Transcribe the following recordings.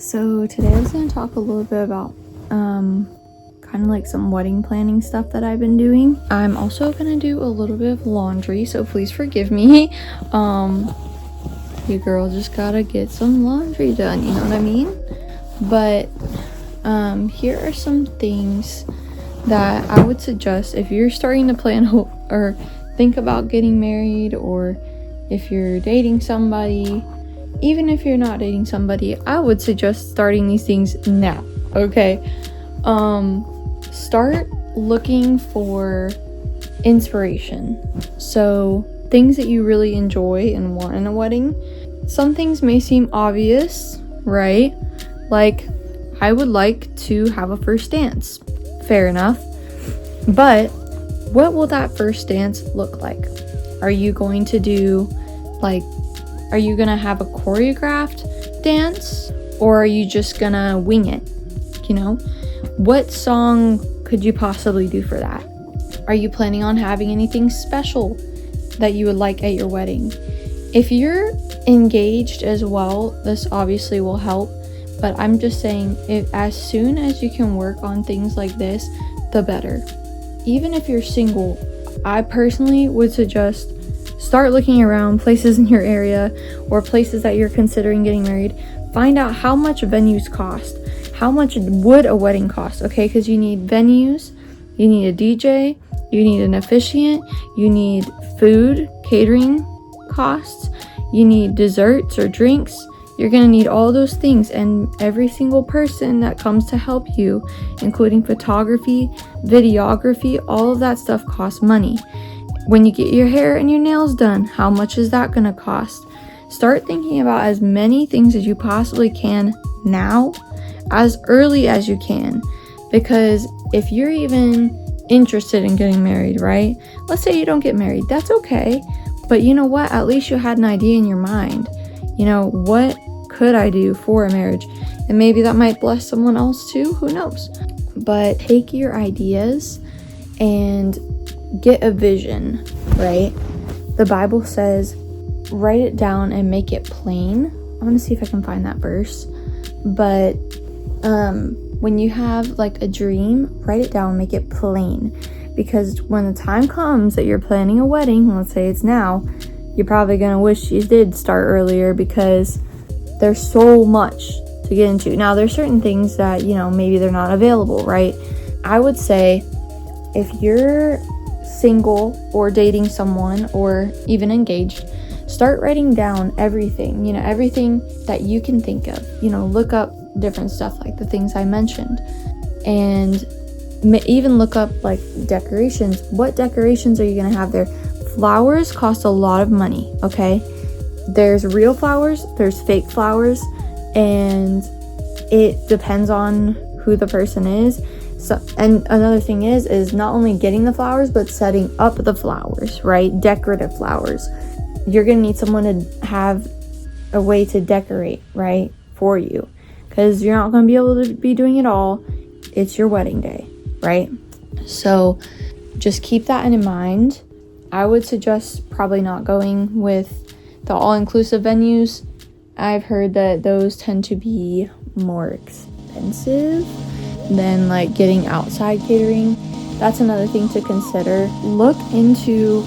So today I was going to talk a little bit about kind of like some wedding planning stuff that I've been doing. I'm also going to do a little bit of laundry, so please forgive me. Your girl just gotta get some laundry done, you know what I mean? But here are some things that I would suggest if you're starting to plan or think about getting married, or if you're dating somebody. Even if you're not dating somebody, I would suggest starting these things now, okay? Start looking for inspiration. So things that you really enjoy and want in a wedding. Some things may seem obvious, right? Like, I would like to have a first dance. Fair enough. But what will that first dance look like? Are you going to do, are you gonna have a choreographed dance, or are you just gonna wing it? You know, what song could you possibly do for that? Are you planning on having anything special that you would like at your wedding? If you're engaged as well, this obviously will help, but I'm just saying, as soon as you can work on things like this, the better. Even if you're single, I personally would suggest start looking around places in your area or places that you're considering getting married. Find out how much venues cost. How much would a wedding cost? Okay, because you need venues, you need a DJ, you need an officiant, you need food, catering costs, you need desserts or drinks. You're going to need all those things, and every single person that comes to help you, including photography, videography, all of that stuff costs money. When you get your hair and your nails done, how much is that going to cost? Start thinking about as many things as you possibly can now, as early as you can. Because if you're even interested in getting married, right? Let's say you don't get married, that's okay. But you know what? At least you had an idea in your mind. You know, what could I do for a marriage? And maybe that might bless someone else too, who knows? But take your ideas and get a vision, right? The Bible says, write it down and make it plain. I'm gonna see if I can find that verse. But when you have like a dream, write it down, make it plain. Because when the time comes that you're planning a wedding, let's say it's now, you're probably gonna wish you did start earlier, because there's so much to get into. Now, there's certain things that, you know, maybe they're not available, right? I would say if you're single or dating someone or even engaged, start writing down everything, you know, everything that you can think of. You know, look up different stuff like the things I mentioned, and even look up like decorations. What decorations are you going to have there? Flowers cost a lot of money, okay? There's real flowers, there's fake flowers, and it depends on who the person is. So, and another thing is not only getting the flowers, but setting up the flowers, right? Decorative flowers. You're going to need someone to have a way to decorate, right? For you. Because you're not going to be able to be doing it all. It's your wedding day, right? So just keep that in mind. I would suggest probably not going with the all-inclusive venues. I've heard that those tend to be more expensive than like getting outside catering. That's another thing to consider. Look into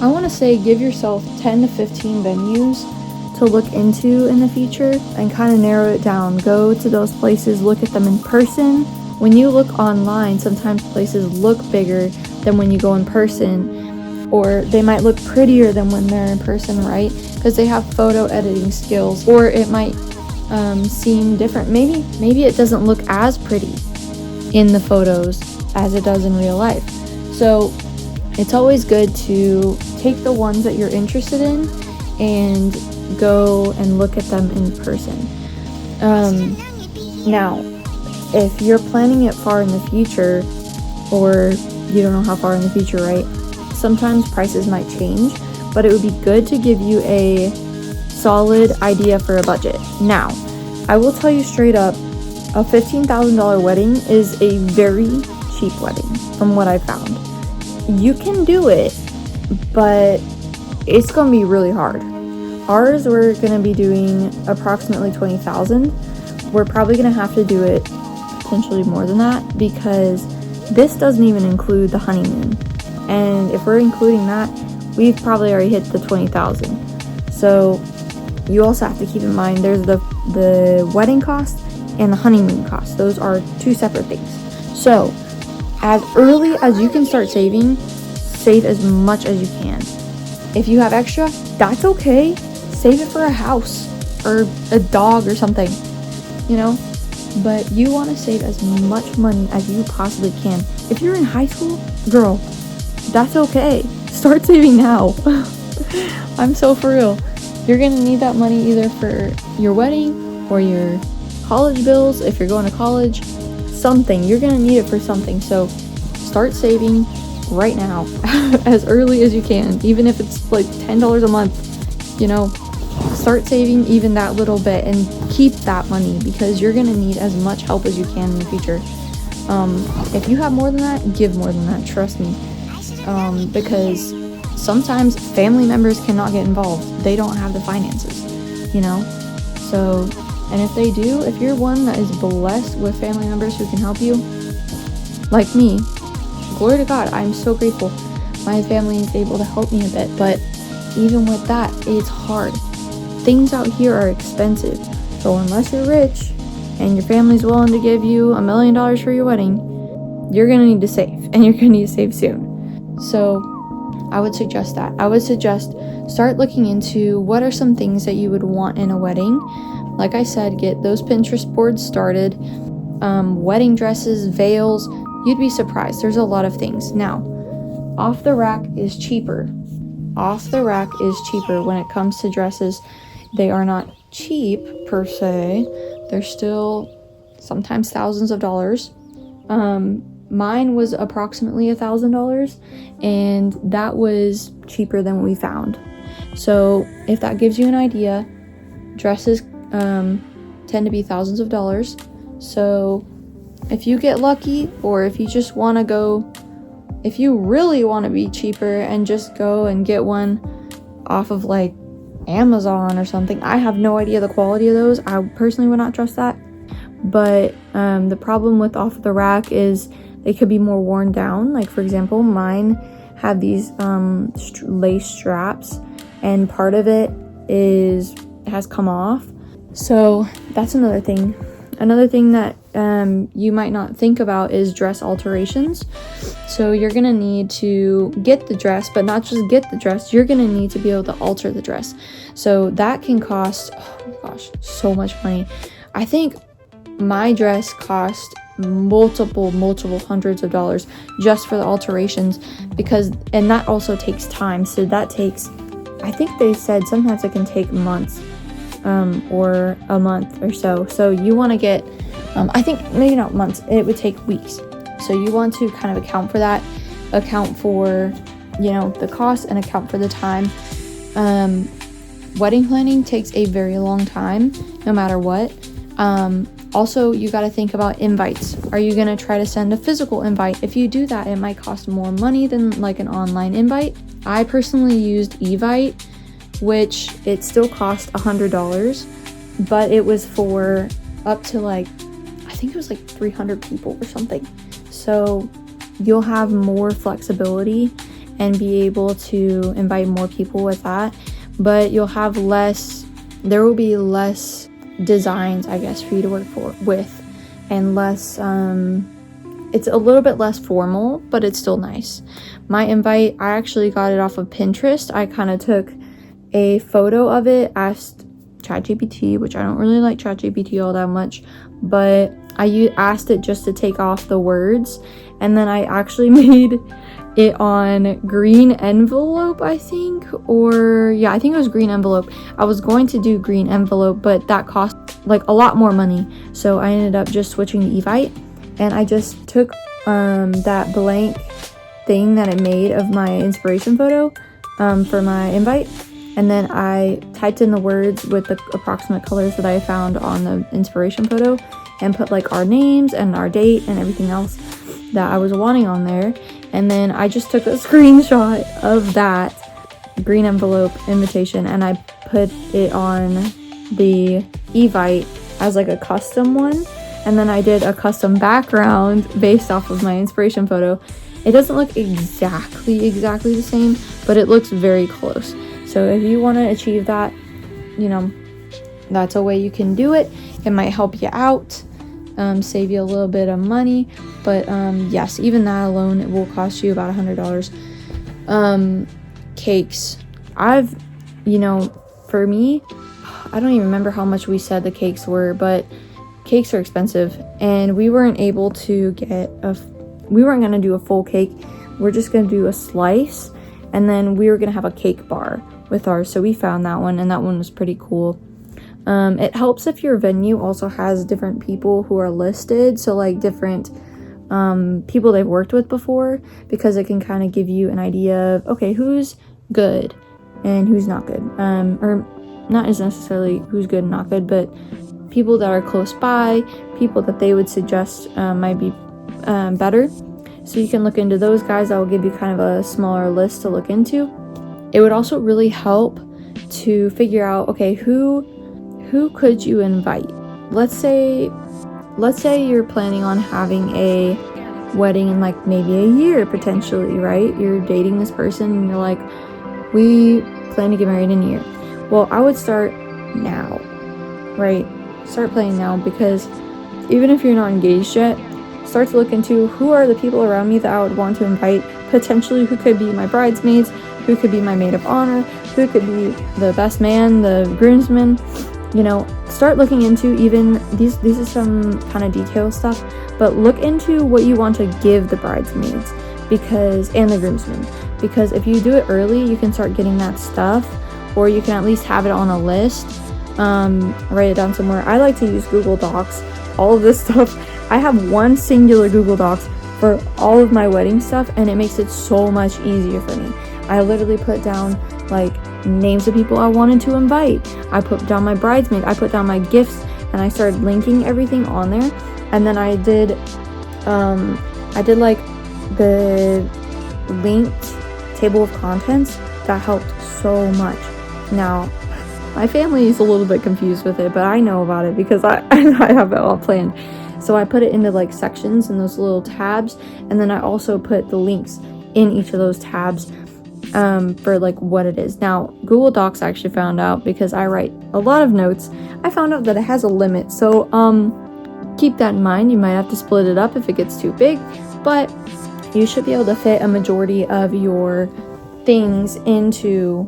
I want to say give yourself 10 to 15 venues to look into in the future and kind of narrow it down. Go to those places, look at them in person. When you look online, sometimes places look bigger than when you go in person, or they might look prettier than when they're in person, right? Because they have photo editing skills, or it might seem different. Maybe it doesn't look as pretty in the photos as it does in real life. So it's always good to take the ones that you're interested in and go and look at them in person. Now, if you're planning it far in the future, or you don't know how far in the future, right? Sometimes prices might change, but it would be good to give you a solid idea for a budget. Now, I will tell you straight up, a $15,000 wedding is a very cheap wedding from what I found. You can do it, but it's gonna be really hard. Ours, we're gonna be doing approximately $20,000. We're probably gonna have to do it potentially more than that, because this doesn't even include the honeymoon. And if we're including that, we've probably already hit the 20,000. So you also have to keep in mind there's the wedding cost and the honeymoon cost. Those are two separate things. So as early as you can start saving, save as much as you can. If you have extra, that's okay. Save it for a house or a dog or something, you know? But you want to save as much money as you possibly can. If you're in high school, girl, that's okay. Start saving now. I'm so for real. You're gonna need that money either for your wedding or your college bills. If you're going to college, something, you're gonna need it for something. So start saving right now as early as you can, even if it's like $10 a month, you know. Start saving even that little bit and keep that money, because you're gonna need as much help as you can in the future. If you have more than that, give more than that, trust me. Because sometimes family members cannot get involved. They don't have the finances, you know. So, and if they do, if you're one that is blessed with family members who can help you, like me, glory to God, I'm so grateful my family is able to help me a bit. But even with that, it's hard. Things out here are expensive. So unless you're rich and your family's willing to give you $1 million for your wedding, you're gonna need to save, and you're gonna need to save soon. So I would suggest that. I would suggest start looking into what are some things that you would want in a wedding. Like I said, get those Pinterest boards started. Wedding dresses, veils, you'd be surprised. There's a lot of things. Now, off the rack is cheaper. Off the rack is cheaper when it comes to dresses. They are not cheap per se. They're still sometimes thousands of dollars. Mine was approximately $1,000, and that was cheaper than we found. So if that gives you an idea, dresses tend to be thousands of dollars. So if you get lucky, or if you just want to go, if you really want to be cheaper and just go and get one off of like Amazon or something, I have no idea the quality of those. I personally would not trust that. But the problem with off the rack is they could be more worn down. Like, for example, mine have these lace straps, and part of it has come off. So that's another thing. Another thing that you might not think about is dress alterations. So you're gonna need to get the dress, but not just get the dress, you're gonna need to be able to alter the dress. So that can cost, oh my gosh, so much money. I think my dress cost multiple hundreds of dollars just for the alterations, and that also takes time. So that takes, I think they said sometimes it can take months, or a month or so. So you want to get, I think maybe not months, it would take weeks. So you want to kind of account for that, account for, you know, the cost, and account for the time. Wedding planning takes a very long time, no matter what. Also, you got to think about invites. Are you going to try to send a physical invite? If you do that, it might cost more money than like an online invite. I personally used Evite, which it still cost $100, but it was for up to like, I think it was like 300 people or something. So you'll have more flexibility and be able to invite more people with that, but you'll have there will be less designs, I guess, for you to work with, and less, it's a little bit less formal, but it's still nice. My invite, I actually got it off of Pinterest. I kind of took a photo of it, asked ChatGPT, which I don't really like ChatGPT all that much, but I asked it just to take off the words, and then I actually made it on green envelope, I think, I think it was green envelope. I was going to do green envelope, but that cost like a lot more money, so I ended up just switching to Evite, and I just took that blank thing that I made of my inspiration photo for my invite, and then I typed in the words with the approximate colors that I found on the inspiration photo, and put like our names and our date and everything else that I was wanting on there. And then I just took a screenshot of that green envelope invitation, and I put it on the Evite as like a custom one, and then I did a custom background based off of my inspiration photo. It doesn't look exactly the same, but it looks very close. So if you want to achieve that, you know, that's a way you can do it. It might help you out, save you a little bit of money, but yes, even that alone, it will cost you about $100. Cakes, for me, I don't even remember how much we said the cakes were, but cakes are expensive, and we weren't able to we weren't going to do a full cake. We're just going to do a slice, and then we were going to have a cake bar with ours. So we found that one, and that one was pretty cool. It helps if your venue also has different people who are listed, so like different people they've worked with before, because it can kind of give you an idea of, okay, who's good and who's not good, or not as necessarily who's good and not good, but people that are close by, people that they would suggest might be better. So you can look into those guys. That will give you kind of a smaller list to look into. It would also really help to figure out, okay, who could you invite? Let's say you're planning on having a wedding in like maybe a year potentially, right? You're dating this person and you're like, we plan to get married in a year. Well, I would start now, right? Start planning now, because even if you're not engaged yet, start to look into who are the people around me that I would want to invite, potentially who could be my bridesmaids, who could be my maid of honor, who could be the best man, the groomsman. Start looking into, even these are some kind of detail stuff, but look into what you want to give the bridesmaids and the groomsmen, because if you do it early, you can start getting that stuff, or you can at least have it on a list, write it down somewhere. I like to use Google Docs, all of this stuff. I have one singular Google Docs for all of my wedding stuff, and it makes it so much easier for me. I literally put down like names of people I wanted to invite. I put down my bridesmaid, I put down my gifts, and I started linking everything on there. And then I did like the linked table of contents. That helped so much. Now, my family is a little bit confused with it, but I know about it because I have it all planned. So I put it into like sections in those little tabs, and then I also put the links in each of those tabs for like what it is. Now, Google Docs actually found out, because I write a lot of notes, I found out that it has a limit. So keep that in mind. You might have to split it up if it gets too big, but you should be able to fit a majority of your things into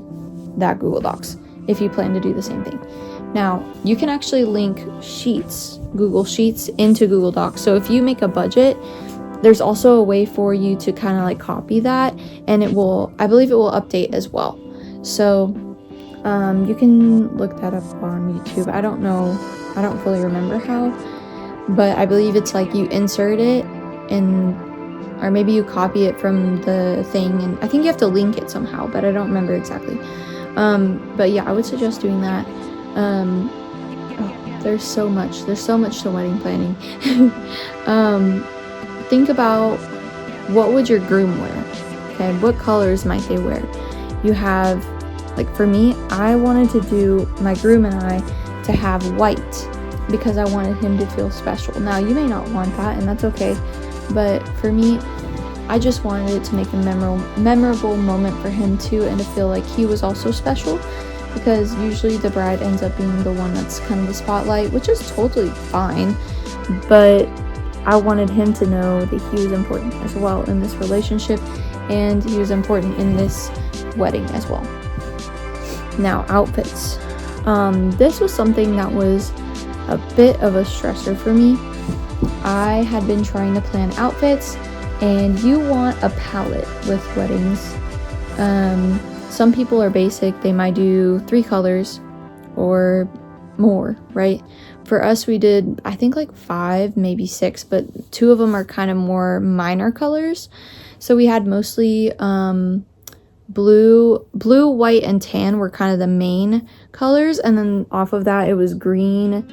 that Google Docs if you plan to do the same thing. Now, you can actually link Google Sheets into Google Docs. So if you make a budget, there's also a way for you to kind of like copy that, and I believe it will update as well. So you can look that up on YouTube. I don't fully remember how, but I believe it's like you insert it or maybe you copy it from the thing, and I think you have to link it somehow, but I don't remember exactly. But yeah, I would suggest doing that. There's so much to wedding planning. Think about, what would your groom wear? Okay, what colors might they wear? You have, like for me, I wanted to do my groom and I to have white, because I wanted him to feel special. Now, you may not want that, and that's okay, but for me, I just wanted it to make a memorable moment for him too, and to feel like he was also special, because usually the bride ends up being the one that's kind of the spotlight, which is totally fine, but I wanted him to know that he was important as well in this relationship, and he was important in this wedding as well. Now, outfits. This was something that was a bit of a stressor for me. I had been trying to plan outfits, and you want a palette with weddings. Some people are basic. They might do 3 colors or more, right? For us, we did, I think, like 5, maybe 6, but 2 of them are kind of more minor colors. So we had mostly blue, white, and tan were kind of the main colors, and then off of that it was green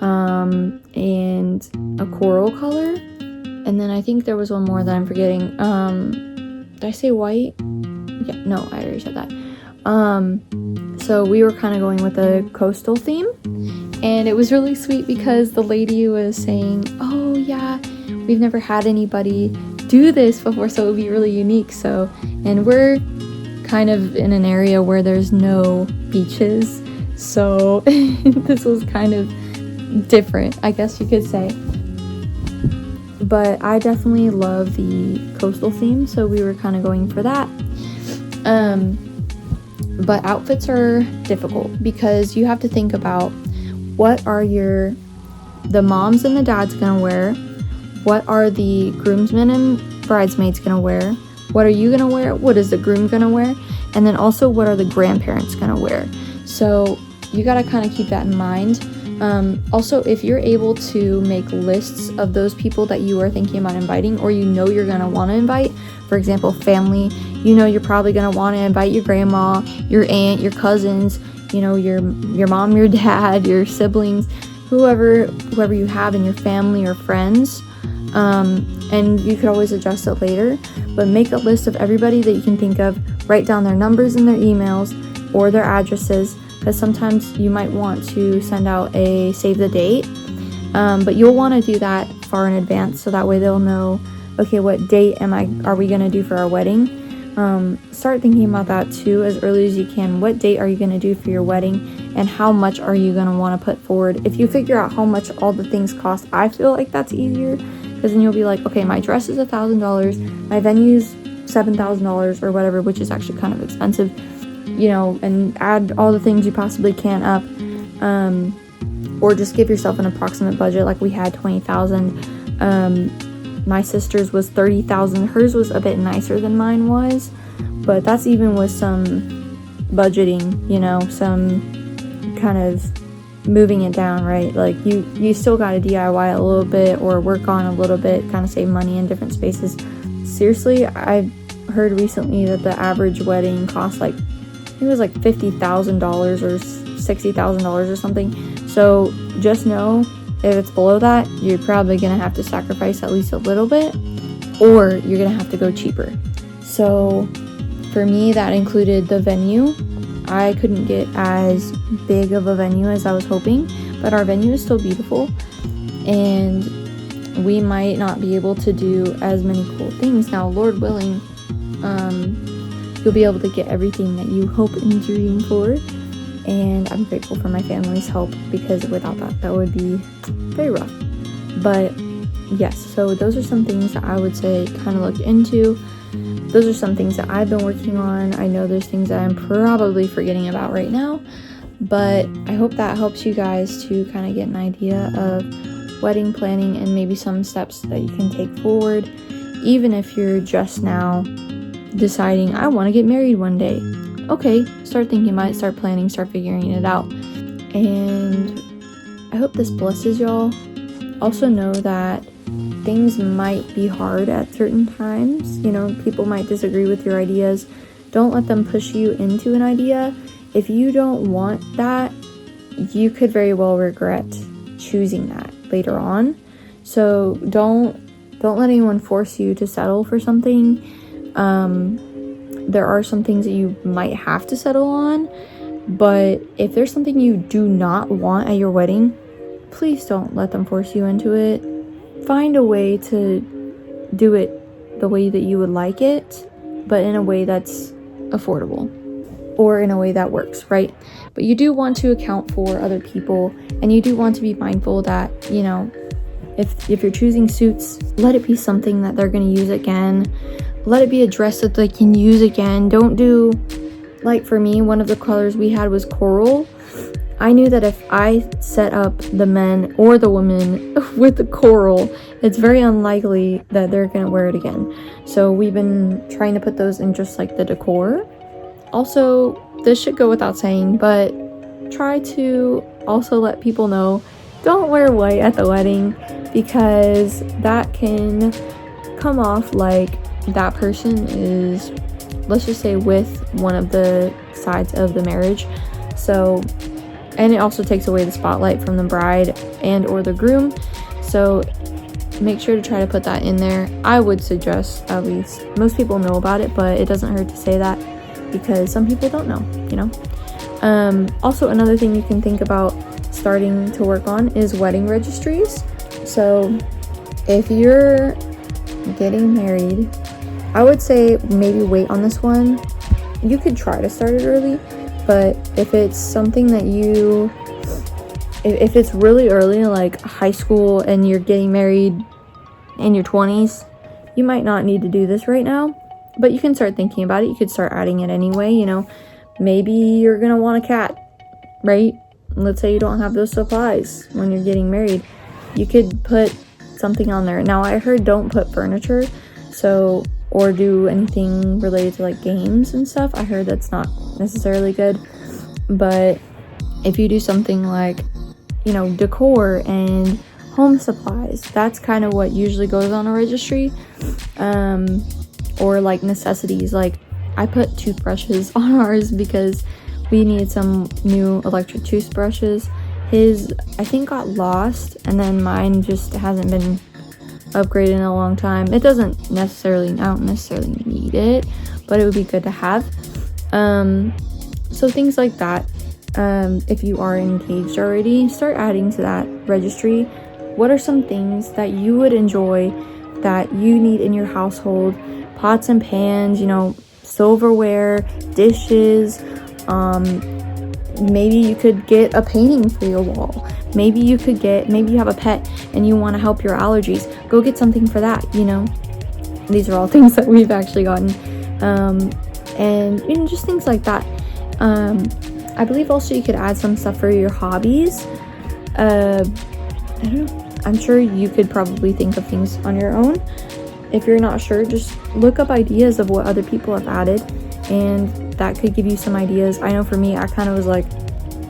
and a coral color, and then I think there was one more that I'm forgetting. Did I say white? Yeah, no, I already said that. So we were kind of going with a coastal theme, and it was really sweet because the lady was saying, oh yeah, we've never had anybody do this before, so it would be really unique. So, and we're kind of in an area where there's no beaches, so this was kind of different, I guess you could say. But I definitely love the coastal theme, so we were kind of going for that. But outfits are difficult because you have to think about what are the moms and the dads gonna wear, what are the groomsmen and bridesmaids gonna wear, what are you gonna wear, what is the groom gonna wear, and then also what are the grandparents gonna wear. So you gotta kind of keep that in mind. Also, if you're able to make lists of those people that you are thinking about inviting, or you know you're gonna want to invite, for example, family, you know you're probably gonna want to invite your grandma, your aunt, your cousins, you know, your mom, your dad, your siblings, whoever you have in your family or friends. And you could always adjust it later, but make a list of everybody that you can think of, write down their numbers and their emails or their addresses, because sometimes you might want to send out a save the date, but you'll want to do that far in advance, so that way they'll know, okay, what date are we going to do for our wedding. Start thinking about that too as early as you can. What date are you going to do for your wedding, and how much are you going to want to put forward? If you figure out how much all the things cost, I feel like that's easier, because then you'll be like, okay, my dress is $1,000, my venue's $7,000 or whatever, which is actually kind of expensive, you know, and add all the things you possibly can up, or just give yourself an approximate budget. Like we had $20,000. My sister's was $30,000. Hers was a bit nicer than mine was, but that's even with some budgeting, you know, some kind of moving it down, right? Like you still got to DIY a little bit or work on a little bit, kind of save money in different spaces. Seriously, I heard recently that the average wedding cost like, it was like $50,000 or $60,000 or something. So just know, if it's below that, you're probably gonna have to sacrifice at least a little bit, or you're gonna have to go cheaper. So for me, that included the venue. I couldn't get as big of a venue as I was hoping, but our venue is still beautiful, and we might not be able to do as many cool things. Now, Lord willing, you'll be able to get everything that you hope and dream for, and I'm grateful for my family's help, because without that would be very rough. But yes, so those are some things that I would say kind of look into. Those are some things that I've been working on. I know there's things that I'm probably forgetting about right now, but I hope that helps you guys to kind of get an idea of wedding planning and maybe some steps that you can take forward, even if you're just now deciding, I want to get married one day. Okay, start thinking about it, start planning, start figuring it out. And I hope this blesses y'all. Also know that things might be hard at certain times. You know, people might disagree with your ideas. Don't let them push you into an idea. If you don't want that, you could very well regret choosing that later on. So don't let anyone force you to settle for something. There are some things that you might have to settle on, but if there's something you do not want at your wedding, please don't let them force you into it. Find a way to do it the way that you would like it, but in a way that's affordable, or in a way that works, right? But you do want to account for other people, and you do want to be mindful that, you know, if you're choosing suits, let it be something that they're going to use again. Let it be a dress that they can use again. Don't do, like for me, one of the colors we had was coral. I knew that if I set up the men or the women with the coral, it's very unlikely that they're going to wear it again. So we've been trying to put those in just like the decor. Also, this should go without saying, but try to also let people know, don't wear white at the wedding, because that can come off like that person is, let's just say, with one of the sides of the marriage. So, and it also takes away the spotlight from the bride and or the groom. So make sure to try to put that in there. I would suggest, at least, most people know about it, but it doesn't hurt to say that. because some people don't know, you know. Also, another thing you can think about starting to work on is wedding registries. So if you're getting married, I would say maybe wait on this one. You could try to start it early, but if it's something that if it's really early, like high school, and you're getting married in your 20s, you might not need to do this right now, but you can start thinking about it. You could start adding it anyway, you know. Maybe you're gonna want a cat, right? Let's say you don't have those supplies when you're getting married. You could put something on there. Now, I heard don't put furniture, or do anything related to like games and stuff. I heard that's not necessarily good. But if you do something like, you know, decor and home supplies, that's kind of what usually goes on a registry. Or like necessities, like I put toothbrushes on ours because we need some new electric toothbrushes. His, I think, got lost, and then mine just hasn't been upgraded in a long time. It doesn't necessarily, I don't necessarily need it, but it would be good to have. So things like that. If you are engaged already, start adding to that registry. What are some things that you would enjoy that you need in your household? Pots and pans, you know, silverware, dishes. Maybe you could get a painting for your wall. Maybe you have a pet and you want to help your allergies. Go get something for that, you know. These are all things that we've actually gotten. And, you know, just things like that. I believe also you could add some stuff for your hobbies. I don't know. I'm sure you could probably think of things on your own. If you're not sure, just look up ideas of what other people have added, and that could give you some ideas. I know for me, I kind of was like,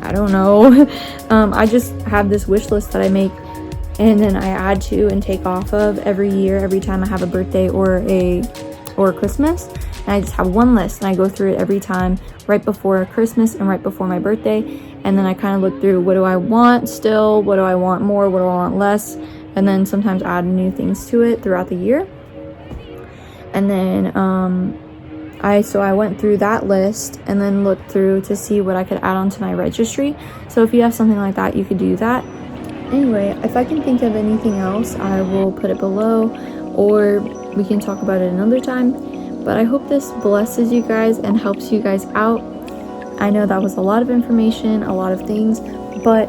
I don't know. I just have this wish list that I make, and then I add to and take off of every year, every time I have a birthday or a Christmas. And I just have one list, and I go through it every time, right before Christmas and right before my birthday. And then I kind of look through, what do I want still? What do I want more? What do I want less? And then sometimes add new things to it throughout the year. And then I went through that list and then looked through to see what I could add onto my registry. So if you have something like that, you could do that. Anyway, if I can think of anything else, I will put it below, or we can talk about it another time. But I hope this blesses you guys and helps you guys out. I know that was a lot of information, a lot of things, but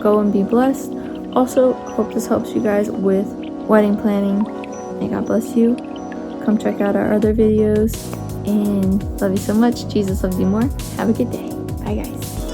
go and be blessed. Also, hope this helps you guys with wedding planning. May God bless you. Come check out our other videos, and love you so much. Jesus loves you more. Have a good day. Bye, guys.